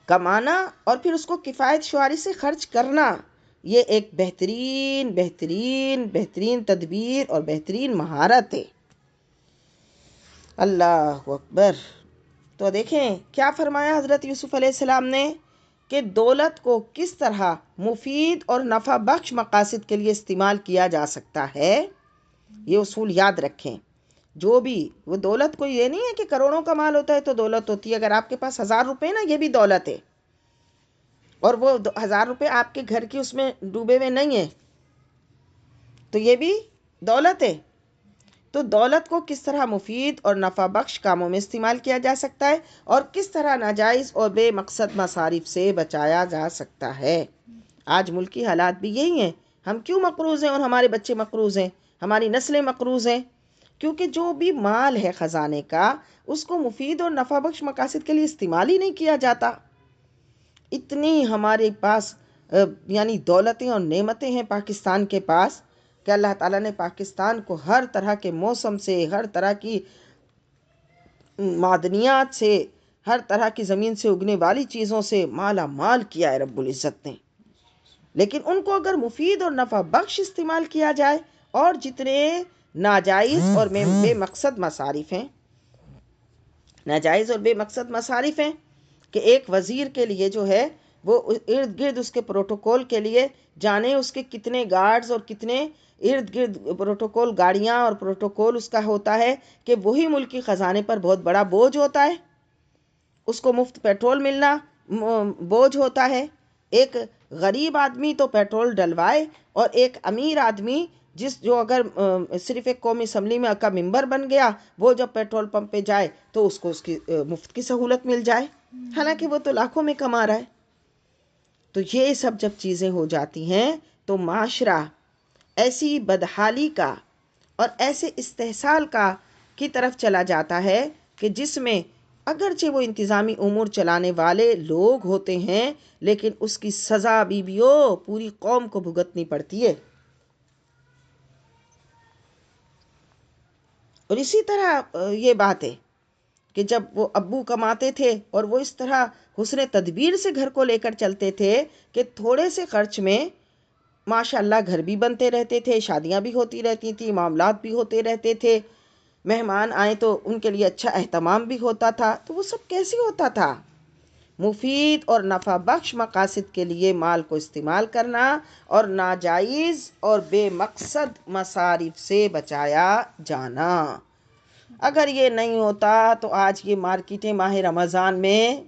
A: کمانا اور پھر اس کو کفایت شعاری سے خرچ کرنا یہ ایک بہترین بہترین بہترین تدبیر اور بہترین مہارت ہے. اللہ اکبر. تو دیکھیں کیا فرمایا حضرت یوسف علیہ السلام نے کہ دولت کو کس طرح مفید اور نفع بخش مقاصد کے لیے استعمال کیا جا سکتا ہے. یہ اصول یاد رکھیں. جو بھی وہ دولت کو یہ نہیں ہے کہ کروڑوں کا مال ہوتا ہے تو دولت ہوتی ہے. اگر آپ کے پاس 1000 روپے نا یہ بھی دولت ہے، اور وہ 1000 روپے آپ کے گھر کی اس میں ڈوبے ہوئے نہیں ہیں تو یہ بھی دولت ہے. تو دولت کو کس طرح مفید اور نفع بخش کاموں میں استعمال کیا جا سکتا ہے اور کس طرح ناجائز اور بے مقصد مصارف سے بچایا جا سکتا ہے. آج ملکی حالات بھی یہی ہیں. ہم کیوں مقروض ہیں اور ہمارے بچے مقروض ہیں، ہماری نسلیں مقروض ہیں؟ کیونکہ جو بھی مال ہے خزانے کا اس کو مفید اور نفع بخش مقاصد کے لیے استعمال ہی نہیں کیا جاتا. اتنی ہمارے پاس یعنی دولتیں اور نعمتیں ہیں پاکستان کے پاس کہ اللہ تعالیٰ نے پاکستان کو ہر طرح کے موسم سے، ہر طرح کی معدنیات سے، ہر طرح کی زمین سے اگنے والی چیزوں سے مالا مال کیا ہے رب العزت نے. لیکن ان کو اگر مفید اور نفع بخش استعمال کیا جائے، اور جتنے ناجائز اور بے مقصد مصارف ہیں، ناجائز اور بے مقصد مصارف ہیں کہ ایک وزیر کے لیے جو ہے وہ ارد گرد اس کے پروٹوکول کے لیے جانے اس کے کتنے گارڈز اور کتنے ارد گرد پروٹوکول گاڑیاں اور پروٹوکول اس کا ہوتا ہے کہ وہی ملکی خزانے پر بہت بڑا بوجھ ہوتا ہے. اس کو مفت پیٹرول ملنا بوجھ ہوتا ہے. ایک غریب آدمی تو پیٹرول ڈلوائے اور ایک امیر آدمی جو اگر صرف ایک قومی اسمبلی میں کا ممبر بن گیا وہ جب پیٹرول پمپ پہ جائے تو اس کو اس کی مفت کی سہولت مل جائے، حالانکہ وہ تو لاکھوں میں کما رہا ہے. تو یہ سب جب چیزیں ہو جاتی ہیں تو معاشرہ ایسی بدحالی کا اور ایسے استحصال کی طرف چلا جاتا ہے کہ جس میں اگرچہ وہ انتظامی امور چلانے والے لوگ ہوتے ہیں لیکن اس کی سزا بیویوں پوری قوم کو بھگتنی پڑتی ہے. اور اسی طرح یہ بات ہے کہ جب وہ ابو کماتے تھے اور وہ اس طرح حسن تدبیر سے گھر کو لے کر چلتے تھے کہ تھوڑے سے خرچ میں ماشاء اللہ گھر بھی بنتے رہتے تھے، شادیاں بھی ہوتی رہتی تھیں، معاملات بھی ہوتے رہتے تھے، مہمان آئے تو ان کے لیے اچھا اہتمام بھی ہوتا تھا. تو وہ سب کیسے ہوتا تھا؟ مفید اور نفع بخش مقاصد کے لیے مال کو استعمال کرنا اور ناجائز اور بے مقصد مصارف سے بچایا جانا. اگر یہ نہیں ہوتا تو آج یہ مارکیٹیں ماہ رمضان میں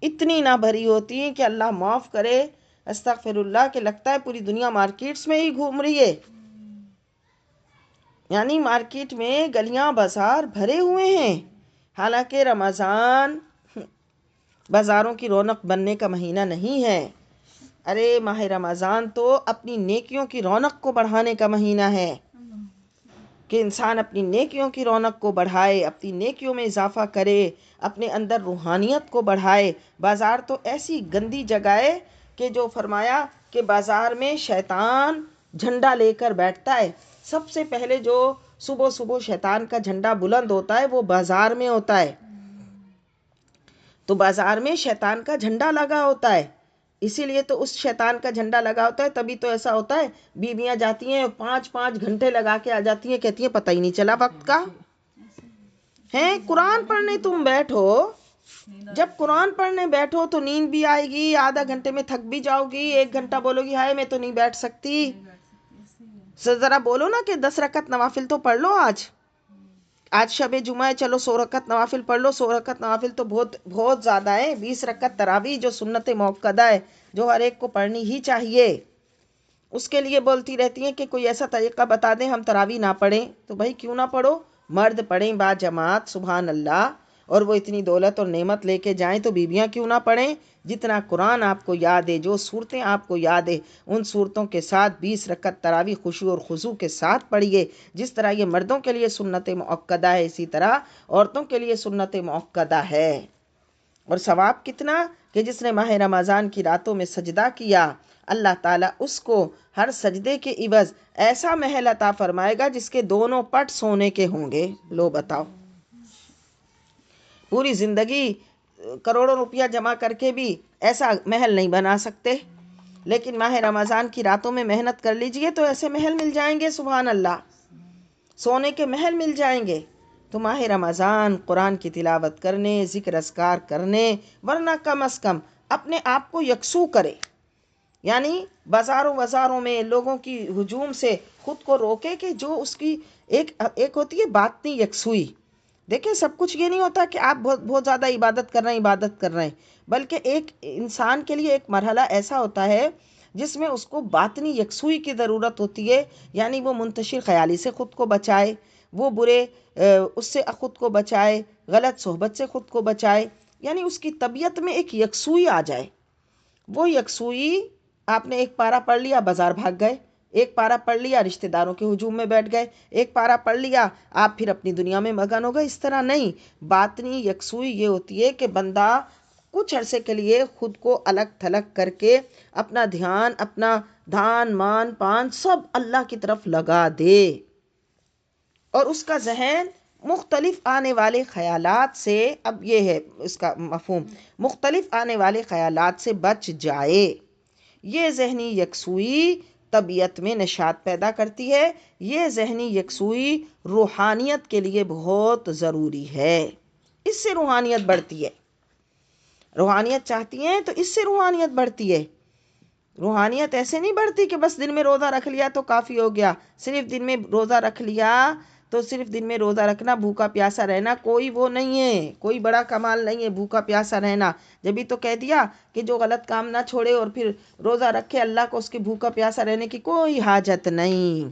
A: اتنی نہ بھری ہوتی کہ اللہ معاف کرے، استغفر اللہ، کہ لگتا ہے پوری دنیا مارکیٹس میں ہی گھوم رہی ہے. یعنی مارکیٹ میں گلیاں بازار بھرے ہوئے ہیں، حالانکہ رمضان بازاروں کی رونق بننے کا مہینہ نہیں ہے. ارے ماہ رمضان تو اپنی نیکیوں کی رونق کو بڑھانے کا مہینہ ہے کہ انسان اپنی نیکیوں کی رونق کو بڑھائے، اپنی نیکیوں میں اضافہ کرے، اپنے اندر روحانیت کو بڑھائے. بازار تو ایسی گندی جگہ ہے کہ جو فرمایا کہ بازار میں شیطان جھنڈا لے کر بیٹھتا ہے. سب سے پہلے جو صبح صبح شیطان کا جھنڈا بلند ہوتا ہے وہ بازار میں ہوتا ہے. تو بازار میں شیطان کا جھنڈا لگا ہوتا ہے، اسی لیے تو اس شیطان کا جھنڈا لگا ہوتا ہے. تبھی تو ایسا ہوتا ہے بیویاں جاتی ہیں 5-5 گھنٹے لگا کے آ جاتی ہیں، کہتی ہیں پتہ ہی نہیں چلا وقت کا. ہیں قرآن پڑھنے تم بیٹھو، جب قرآن پڑھنے بیٹھو تو نیند بھی آئے گی، آدھا گھنٹے میں تھک بھی جاؤ گی، 1 گھنٹہ بولو گی ہائے میں تو نہیں بیٹھ سکتی. ذرا بولو نا کہ 10 رکعت نوافل تو پڑھ لو. آج شب جمعہ ہے، چلو 100 رکعت نوافل پڑھ لو. 100 رکعت نوافل تو بہت زیادہ ہے. 20 رکعت تراویح جو سنت موقدہ ہے جو ہر ایک کو پڑھنی ہی چاہیے، اس کے لیے بولتی رہتی ہیں کہ کوئی ایسا طریقہ بتا دیں ہم تراویح نہ پڑھیں. تو بھائی کیوں نہ پڑھو، مرد پڑھیں با جماعت، سبحان اللہ. اور وہ اتنی دولت اور نعمت لے کے جائیں تو بیویاں کیوں نہ پڑھیں؟ جتنا قرآن آپ کو یاد ہے، جو صورتیں آپ کو یاد ہے، ان صورتوں کے ساتھ 20 رکعت تراویح خشوع اور خضوع کے ساتھ پڑھیے۔ جس طرح یہ مردوں کے لیے سنت مؤکدہ ہے، اسی طرح عورتوں کے لیے سنت مؤکدہ ہے۔ اور ثواب کتنا کہ جس نے ماہ رمضان کی راتوں میں سجدہ کیا، اللہ تعالیٰ اس کو ہر سجدے کے عوض ایسا محل عطا فرمائے گا جس کے دونوں پٹ سونے کے ہوں گے۔ لو بتاؤ، پوری زندگی کروڑوں روپیہ جمع کر کے بھی ایسا محل نہیں بنا سکتے، لیکن ماہ رمضان کی راتوں میں محنت کر لیجئے تو ایسے محل مل جائیں گے، سبحان اللہ، سونے کے محل مل جائیں گے۔ تو ماہ رمضان قرآن کی تلاوت کرنے، ذکر اذکار کرنے، ورنہ کم از کم اپنے آپ کو یکسو کرے، یعنی بازاروں میں لوگوں کی ہجوم سے خود کو روکے کہ جو اس کی ایک ہوتی ہے باطنی یکسوئی۔ دیکھیں، سب کچھ یہ نہیں ہوتا کہ آپ بہت زیادہ عبادت کر رہے ہیں، بلکہ ایک انسان کے لیے ایک مرحلہ ایسا ہوتا ہے جس میں اس کو باطنی یکسوئی کی ضرورت ہوتی ہے، یعنی وہ منتشر خیالی سے خود کو بچائے، وہ برے اس سے خود کو بچائے، غلط صحبت سے خود کو بچائے، یعنی اس کی طبیعت میں ایک یکسوئی آ جائے۔ وہ یکسوئی، آپ نے ایک پارہ پڑھ لیا بازار بھاگ گئے، ایک پارہ پڑھ لیا رشتہ داروں کے ہجوم میں بیٹھ گئے، ایک پارہ پڑھ لیا آپ پھر اپنی دنیا میں مگن ہو گئے، اس طرح نہیں۔ باطنی یکسوئی یہ ہوتی ہے کہ بندہ کچھ عرصے کے لیے خود کو الگ تھلگ کر کے اپنا دھیان، اپنا دھان مان پان سب اللہ کی طرف لگا دے، اور اس کا ذہن مختلف آنے والے خیالات سے، اب یہ ہے اس کا مفہوم، مختلف آنے والے خیالات سے بچ جائے۔ یہ ذہنی یکسوئی طبیعت میں نشاط پیدا کرتی ہے، یہ ذہنی یکسوئی روحانیت کے لیے بہت ضروری ہے، اس سے روحانیت بڑھتی ہے۔ روحانیت چاہتی ہیں تو اس سے روحانیت بڑھتی ہے۔ روحانیت ایسے نہیں بڑھتی کہ بس دن میں روزہ رکھ لیا تو کافی ہو گیا، صرف دن میں روزہ رکھ لیا تو صرف دن میں روزہ رکھنا، بھوکا پیاسا رہنا کوئی وہ نہیں ہے، کوئی بڑا کمال نہیں ہے بھوکا پیاسا رہنا۔ جبھی تو کہہ دیا کہ جو غلط کام نہ چھوڑے اور پھر روزہ رکھے، اللہ کو اس کے بھوکا پیاسا رہنے کی کوئی حاجت نہیں۔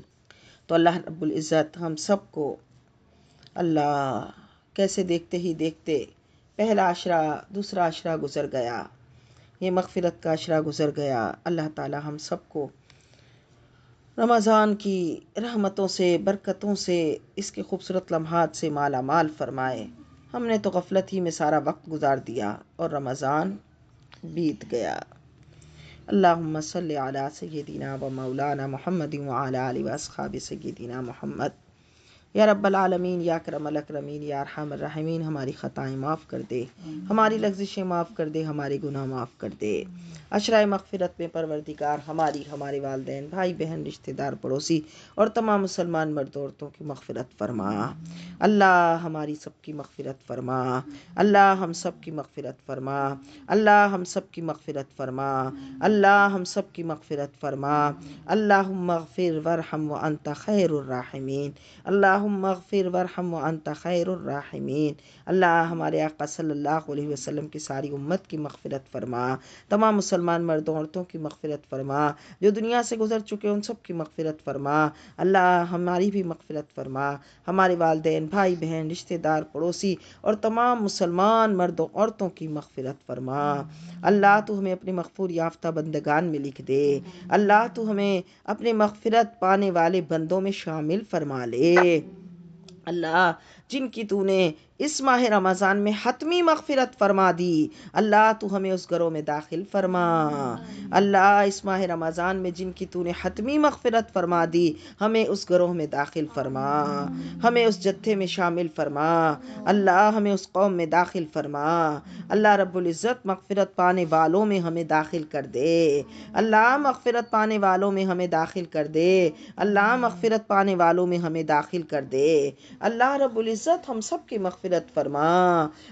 A: تو اللہ رب العزت ہم سب کو، اللہ کیسے دیکھتے ہی دیکھتے پہلا عشرہ دوسرا عشرہ گزر گیا، یہ مغفرت کا عشرہ گزر گیا۔ اللہ تعالی ہم سب کو رمضان کی رحمتوں سے، برکتوں سے، اس کے خوبصورت لمحات سے مالا مال فرمائے۔ ہم نے تو غفلت ہی میں سارا وقت گزار دیا اور رمضان بیت گیا۔ اللہم صلی علی سیدنا و مولانا محمد وعلی آلہ واصحاب سیدنا محمد۔ یا رب العالمین، یا اکرم الاکرمین، یا ارحم الراحمین، ہماری خطائیں معاف کر دے، ہماری لغزشیں معاف کر دے، ہمارے گناہ معاف کر دے۔ عشرہ مغفرت میں پروردگار ہماری، ہمارے والدین، بھائی بہن، رشتہ دار، پڑوسی اور تمام مسلمان مرد عورتوں کی مغفرت فرما۔ اللہ ہماری سب کی مغفرت فرما، اللہ ہم سب کی مغفرت فرما، اللہ ہم سب کی مغفرت فرما، اللہ ہم سب کی مغفرت فرما۔ اللہم اغفر وارحم وانت خیر الراحمین، اللہم اغفر وارحم وانت خیر الراحمین۔ اللہ ہمارے آقا صلی اللہ علیہ وسلم کی ساری امت کی مغفرت فرما، تمام مسلمان مردوں عورتوں کی مغفرت فرما، جو دنیا سے گزر چکے ان سب کی مغفرت فرما۔ اللہ ہماری بھی مغفرت فرما، ہمارے والدین، بھائی بہن، رشتہ دار، پڑوسی اور تمام مسلمان مردوں عورتوں کی مغفرت فرما۔ اللہ تو ہمیں اپنے مغفور یافتہ بندگان میں لکھ دے، اللہ تو ہمیں اپنے مغفرت پانے والے بندوں میں شامل فرما لے۔ اللہ جن کی تو نے اس ماہ رمضان میں حتمی مغفرت فرما دی، اللہ تو ہمیں اس گھروں میں داخل فرما۔ اللہ اس ماہ رمضان میں جن کی تو نے حتمی مغفرت فرما دی، ہمیں اس گھروں میں داخل فرما، ہمیں اس جتھے میں شامل فرما، اللہ ہمیں اس قوم میں داخل فرما۔ اللہ رب العزت مغفرت پانے والوں میں ہمیں داخل کر دے، اللہ مغفرت پانے والوں میں ہمیں داخل کر دے، اللہ مغفرت پانے والوں میں ہمیں داخل کر دے۔ اللہ رب العزت ہم سب کی مغفرت فرما،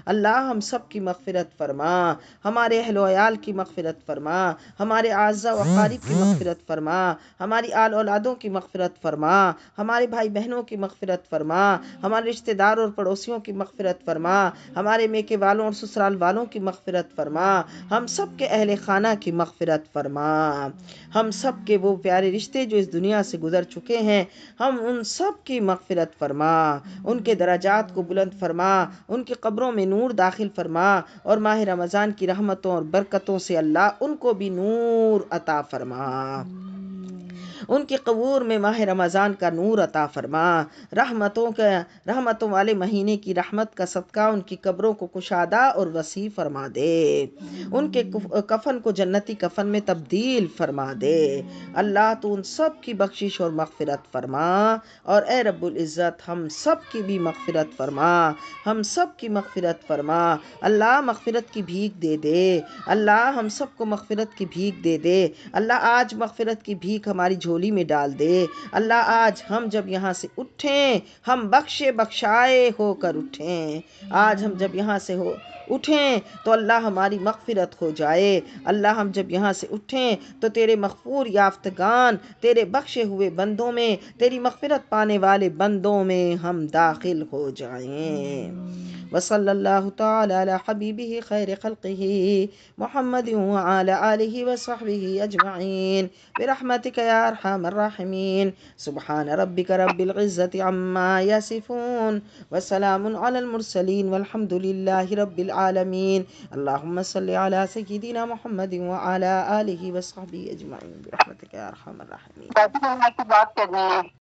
A: اللہ ہم سب کی مغفرت فرما، ہمارے اہل و عیال کی مغفرت فرما، ہمارے اعزاء و اقارب کی مغفرت فرما، ہماری آل اولادوں کی مغفرت فرما، ہمارے بھائی بہنوں کی مغفرت فرما، ہمارے رشتہ داروں اور پڑوسیوں کی مغفرت فرما، ہمارے میکے والوں اور سسرال والوں کی مغفرت فرما، ہم سب کے اہل خانہ کی مغفرت فرما، ہم سب کے وہ پیارے رشتے جو اس دنیا سے گزر چکے ہیں، ہم ان سب کی مغفرت فرما، ان کے درجات کو بلند فرما، ان کی قبروں میں نور داخل فرما، اور ماہ رمضان کی رحمتوں اور برکتوں سے اللہ ان کو بھی نور عطا فرما، ان کی قبور میں ماہ رمضان کا نور عطا فرما، رحمتوں والے مہینے کی رحمت کا صدقہ ان کی قبروں کو کشادہ اور وسیع فرما دے، ان کے کفن کو جنتی کفن میں تبدیل فرما دے۔ اللہ تو ان سب کی بخشش اور مغفرت فرما، اور اے رب العزت ہم سب کی بھی مغفرت فرما، ہم سب کی مغفرت فرما۔ اللہ مغفرت کی بھیک دے دے، اللہ ہم سب کو مغفرت کی بھیک دے دے۔ اللہ آج مغفرت کی بھیک ہماری جھولی میں ڈال دے۔ اللہ آج ہم جب یہاں سے اٹھیں ہم بخشے بخشائے ہو کر اٹھیں، آج ہم جب یہاں سے اٹھیں تو اللہ ہماری مغفرت ہو جائے۔ اللہ ہم جب یہاں سے اٹھیں تو تیرے مغفور یافتگان، تیرے بخشے ہوئے بندوں میں، تیری مغفرت پانے والے بندوں میں ہم داخل ہو جائیں۔ وصلی اللہ تعالی علی حبیبہ خیر خلقہ محمد وعلی آلہ وصحبہ اجمعین برحمتک یا ارحم الراحمین۔ سبحان ربک رب العزت عما یصفون وسلام علی المرسلین والحمد للہ رب العالمین۔ اللہم صلی علی سیدنا محمد وعلی آلہ وصحبہ اجمعین برحمتک یا ارحم الراحمین۔
B: بات کرنی ہے۔